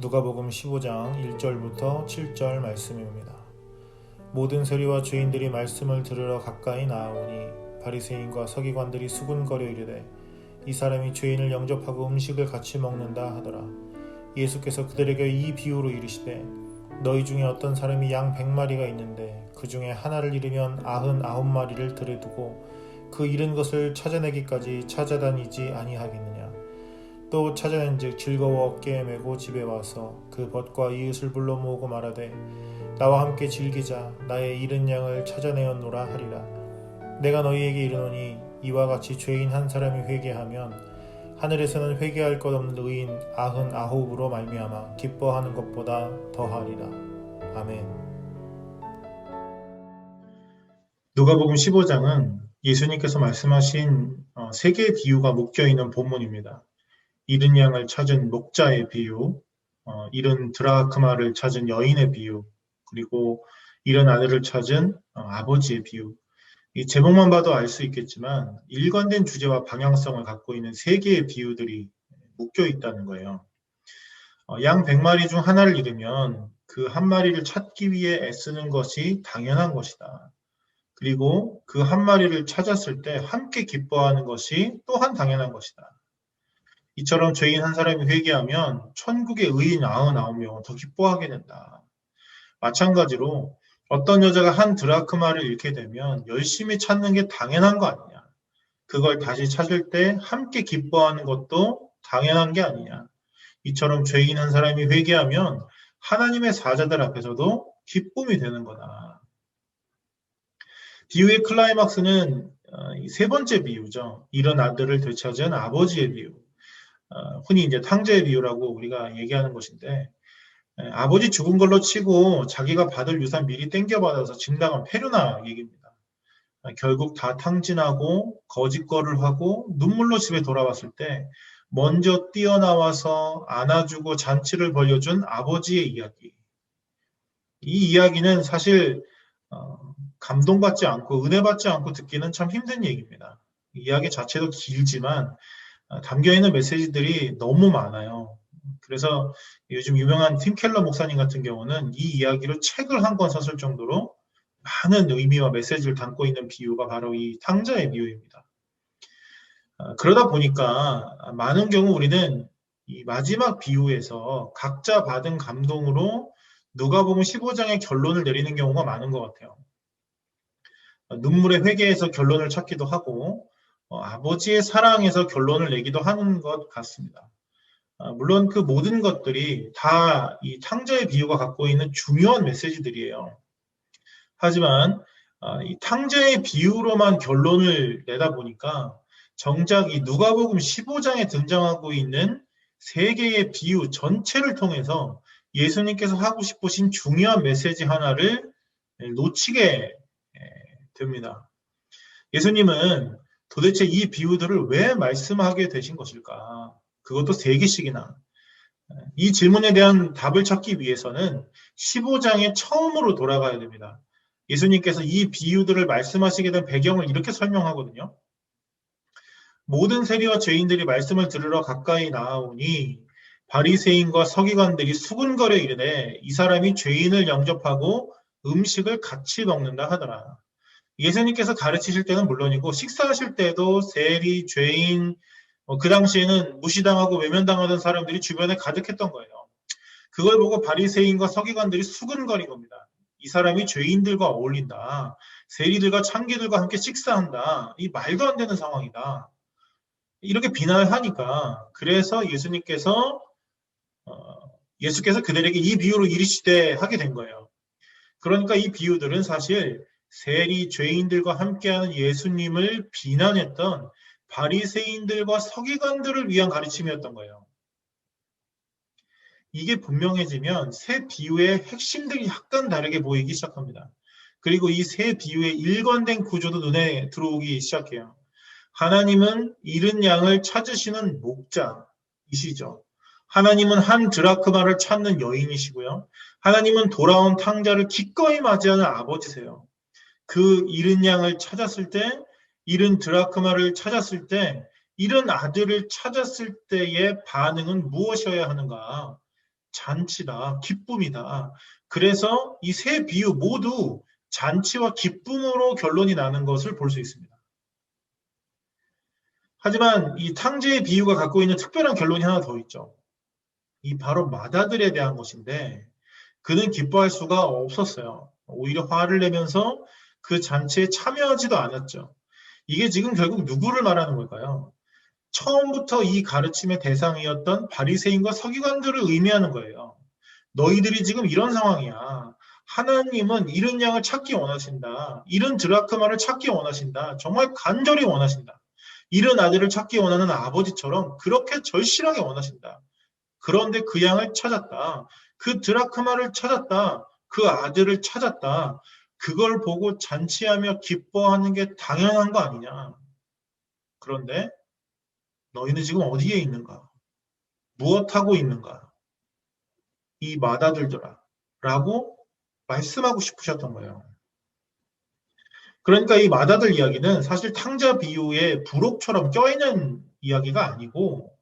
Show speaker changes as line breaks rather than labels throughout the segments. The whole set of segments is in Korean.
누가복음 15장 1절부터 7절 말씀입니다. 모든 세리와 죄인들이 말씀을 들으러 가까이 나아오니 바리새인과 서기관들이 수군거려 이르되 이 사람이 죄인을 영접하고 음식을 같이 먹는다 하더라. 예수께서 그들에게 이 비유로 이르시되 너희 중에 어떤 사람이 양 100마리가 있는데 그 중에 하나를 잃으면 99마리를 들에 두고 그 잃은 것을 찾아내기까지 찾아다니지 아니하겠느냐. 또 찾아낸즉 즐거워 어깨에 메고 집에 와서 그 벗과 이웃을 불러 모으고 말하되 나와 함께 즐기자. 나의 잃은 양을 찾아내었노라 하리라. 내가 너희에게 이르노니 이와 같이 죄인 한 사람이 회개하면 하늘에서는 회개할 것 없는 의인 99으로 말미암아 기뻐하는 것보다 더하리라. 아멘.
누가복음 15장은 예수님께서 말씀하신 세 개의 비유가 묶여 있는 본문입니다. 잃은 양을 찾은 목자의 비유, 잃은 드라크마를 찾은 여인의 비유, 그리고 잃은 아들을 찾은 아버지의 비유. 이 제목만 봐도 알 수 있겠지만 일관된 주제와 방향성을 갖고 있는 세 개의 비유들이 묶여 있다는 거예요. 양 100마리 중 하나를 잃으면 그 한 마리를 찾기 위해 애쓰는 것이 당연한 것이다. 그리고 그 한 마리를 찾았을 때 함께 기뻐하는 것이 또한 당연한 것이다. 이처럼 죄인 한 사람이 회개하면 천국의 의인 99명은 더 기뻐하게 된다. 마찬가지로 어떤 여자가 한 드라크마를 잃게 되면 열심히 찾는 게 당연한 거 아니냐. 그걸 다시 찾을 때 함께 기뻐하는 것도 당연한 게 아니냐. 이처럼 죄인 한 사람이 회개하면 하나님의 사자들 앞에서도 기쁨이 되는 거다. 비유의 클라이막스는 세 번째 비유죠. 잃은 아들을 되찾은 아버지의 비유. 흔히 이제 탕자의 비유라고 우리가 얘기하는 것인데, 아버지 죽은 걸로 치고 자기가 받을 유산 미리 땡겨받아서 증당한 페류나 얘기입니다. 결국 다 탕진하고 거짓거를 하고 눈물로 집에 돌아왔을 때 먼저 뛰어나와서 안아주고 잔치를 벌여준 아버지의 이야기. 이 이야기는 사실 감동받지 않고 은혜받지 않고 듣기는 참 힘든 얘기입니다. 이야기 자체도 길지만 담겨있는 메시지들이 너무 많아요. 그래서 요즘 유명한 팀 켈러 목사님 같은 경우는 이 이야기로 책을 한 권 썼을 정도로 많은 의미와 메시지를 담고 있는 비유가 바로 이 탕자의 비유입니다. 그러다 보니까 많은 경우 우리는 이 마지막 비유에서 각자 받은 감동으로 누가복음 15장의 결론을 내리는 경우가 많은 것 같아요. 눈물의 회개에서 결론을 찾기도 하고 아버지의 사랑에서 결론을 내기도 하는 것 같습니다. 물론 그 모든 것들이 다 이 탕자의 비유가 갖고 있는 중요한 메시지들이에요. 하지만 이 탕자의 비유로만 결론을 내다 보니까 정작 이 누가복음 15장에 등장하고 있는 세 개의 비유 전체를 통해서 예수님께서 하고 싶으신 중요한 메시지 하나를 놓치게 됩니다. 예수님은 도대체 이 비유들을 왜 말씀하게 되신 것일까? 그것도 세 개씩이나. 이 질문에 대한 답을 찾기 위해서는 15장의 처음으로 돌아가야 됩니다. 예수님께서 이 비유들을 말씀하시게 된 배경을 이렇게 설명하거든요. 모든 세리와 죄인들이 말씀을 들으러 가까이 나아오니 바리새인과 서기관들이 수군거려 이르되 이 사람이 죄인을 영접하고 음식을 같이 먹는다 하더라. 예수님께서 가르치실 때는 물론이고 식사하실 때도 세리, 죄인, 그 당시에는 무시당하고 외면당하던 사람들이 주변에 가득했던 거예요. 그걸 보고 바리새인과 서기관들이 수군거린 겁니다. 이 사람이 죄인들과 어울린다. 세리들과 창기들과 함께 식사한다. 이 말도 안 되는 상황이다. 이렇게 비난을 하니까 그래서 예수께서 그들에게 이 비유로 이르시되 하게 된 거예요. 그러니까 이 비유들은 사실 세리 죄인들과 함께하는 예수님을 비난했던 바리새인들과 서기관들을 위한 가르침이었던 거예요. 이게 분명해지면 세 비유의 핵심들이 약간 다르게 보이기 시작합니다. 그리고 이 세 비유의 일관된 구조도 눈에 들어오기 시작해요. 하나님은 잃은 양을 찾으시는 목자이시죠. 하나님은 한 드라크마를 찾는 여인이시고요. 하나님은 돌아온 탕자를 기꺼이 맞이하는 아버지세요. 그 잃은 양을 찾았을 때, 잃은 드라크마를 찾았을 때, 잃은 아들을 찾았을 때의 반응은 무엇이어야 하는가? 잔치다, 기쁨이다. 그래서 이 세 비유 모두 잔치와 기쁨으로 결론이 나는 것을 볼 수 있습니다. 하지만 이 탕제의 비유가 갖고 있는 특별한 결론이 하나 더 있죠. 이 바로 맏아들에 대한 것인데 그는 기뻐할 수가 없었어요. 오히려 화를 내면서 그 잔치에 참여하지도 않았죠. 이게 지금 결국 누구를 말하는 걸까요? 처음부터 이 가르침의 대상이었던 바리새인과 서기관들을 의미하는 거예요. 너희들이 지금 이런 상황이야. 하나님은 이른 양을 찾기 원하신다. 이른 드라크마를 찾기 원하신다. 정말 간절히 원하신다. 이른 아들을 찾기 원하는 아버지처럼 그렇게 절실하게 원하신다. 그런데 그 양을 찾았다. 그 드라크마를 찾았다. 그 아들을 찾았다. 그걸 보고 잔치하며 기뻐하는 게 당연한 거 아니냐. 그런데 너희는 지금 어디에 있는가? 무엇하고 있는가? 이 맏아들들아 라고 말씀하고 싶으셨던 거예요. 그러니까 이 맏아들 이야기는 사실 탕자 비유의 부록처럼 껴있는 이야기가 아니고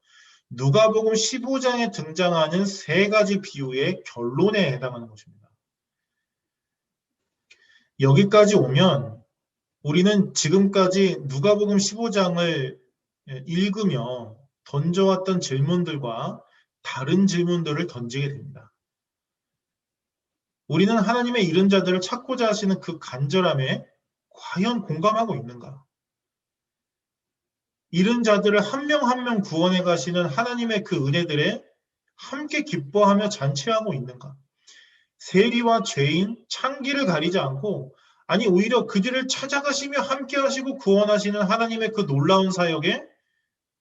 누가복음 15장에 등장하는 세 가지 비유의 결론에 해당하는 것입니다. 여기까지 오면 우리는 지금까지 누가복음 15장을 읽으며 던져왔던 질문들과 다른 질문들을 던지게 됩니다. 우리는 하나님의 이른 자들을 찾고자 하시는 그 간절함에 과연 공감하고 있는가? 이른 자들을 한 명 한 명 구원해 가시는 하나님의 그 은혜들에 함께 기뻐하며 잔치하고 있는가? 세리와 죄인, 창기를 가리지 않고 아니 오히려 그들을 찾아가시며 함께 하시고 구원하시는 하나님의 그 놀라운 사역에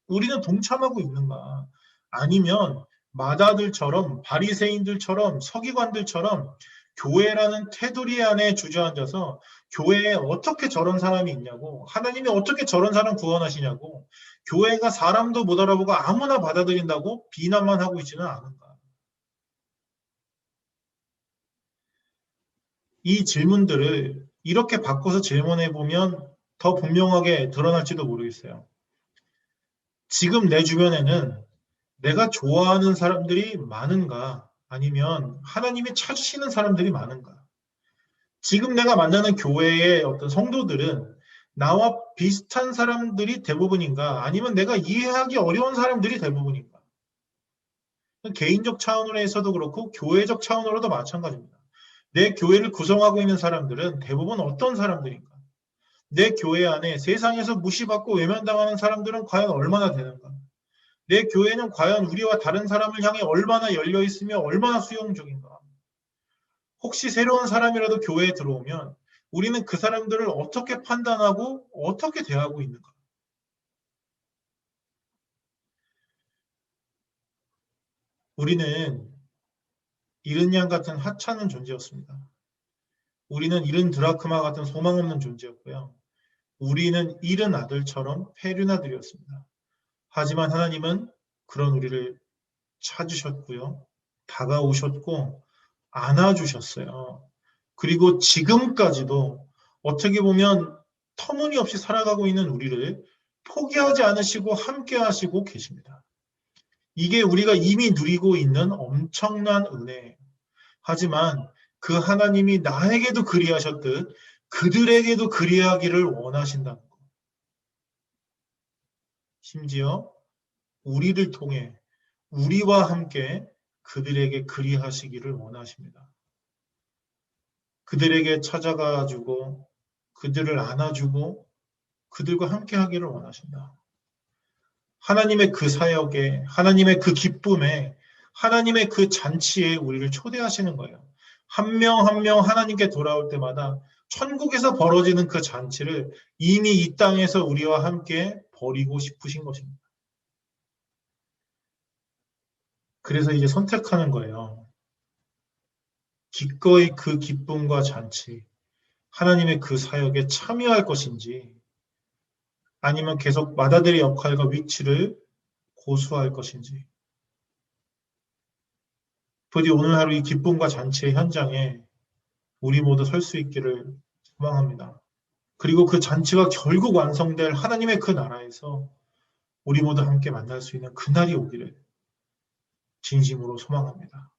우리는 동참하고 있는가? 아니면 마다들처럼 바리새인들처럼 서기관들처럼 교회라는 테두리 안에 주저앉아서 교회에 어떻게 저런 사람이 있냐고 하나님이 어떻게 저런 사람 구원하시냐고 교회가 사람도 못 알아보고 아무나 받아들인다고 비난만 하고 있지는 않은가? 이 질문들을 이렇게 바꿔서 질문해 보면 더 분명하게 드러날지도 모르겠어요. 지금 내 주변에는 내가 좋아하는 사람들이 많은가? 아니면 하나님이 찾으시는 사람들이 많은가? 지금 내가 만나는 교회의 어떤 성도들은 나와 비슷한 사람들이 대부분인가? 아니면 내가 이해하기 어려운 사람들이 대부분인가? 개인적 차원에서도 그렇고 교회적 차원으로도 마찬가지입니다. 내 교회를 구성하고 있는 사람들은 대부분 어떤 사람들인가? 내 교회 안에 세상에서 무시받고 외면당하는 사람들은 과연 얼마나 되는가? 내 교회는 과연 우리와 다른 사람을 향해 얼마나 열려 있으며 얼마나 수용적인가? 혹시 새로운 사람이라도 교회에 들어오면 우리는 그 사람들을 어떻게 판단하고 어떻게 대하고 있는가? 우리는 이른 양 같은 하찮은 존재였습니다. 우리는 이른 드라크마 같은 소망 없는 존재였고요. 우리는 이른 아들처럼 페류나들이었습니다. 하지만 하나님은 그런 우리를 찾으셨고요. 다가오셨고 안아주셨어요. 그리고 지금까지도 어떻게 보면 터무니없이 살아가고 있는 우리를 포기하지 않으시고 함께 하시고 계십니다. 이게 우리가 이미 누리고 있는 엄청난 은혜예요. 하지만 그 하나님이 나에게도 그리하셨듯 그들에게도 그리하기를 원하신다는 것. 심지어 우리를 통해 우리와 함께 그들에게 그리하시기를 원하십니다. 그들에게 찾아가지고 그들을 안아주고 그들과 함께 하기를 원하신다. 하나님의 그 사역에, 하나님의 그 기쁨에, 하나님의 그 잔치에 우리를 초대하시는 거예요. 한 명 한 명 하나님께 돌아올 때마다 천국에서 벌어지는 그 잔치를 이미 이 땅에서 우리와 함께 벌이고 싶으신 것입니다. 그래서 이제 선택하는 거예요. 기꺼이 그 기쁨과 잔치, 하나님의 그 사역에 참여할 것인지 아니면 계속 맏아들의 역할과 위치를 고수할 것인지. 부디 오늘 하루 이 기쁨과 잔치의 현장에 우리 모두 설 수 있기를 소망합니다. 그리고 그 잔치가 결국 완성될 하나님의 그 나라에서 우리 모두 함께 만날 수 있는 그날이 오기를 진심으로 소망합니다.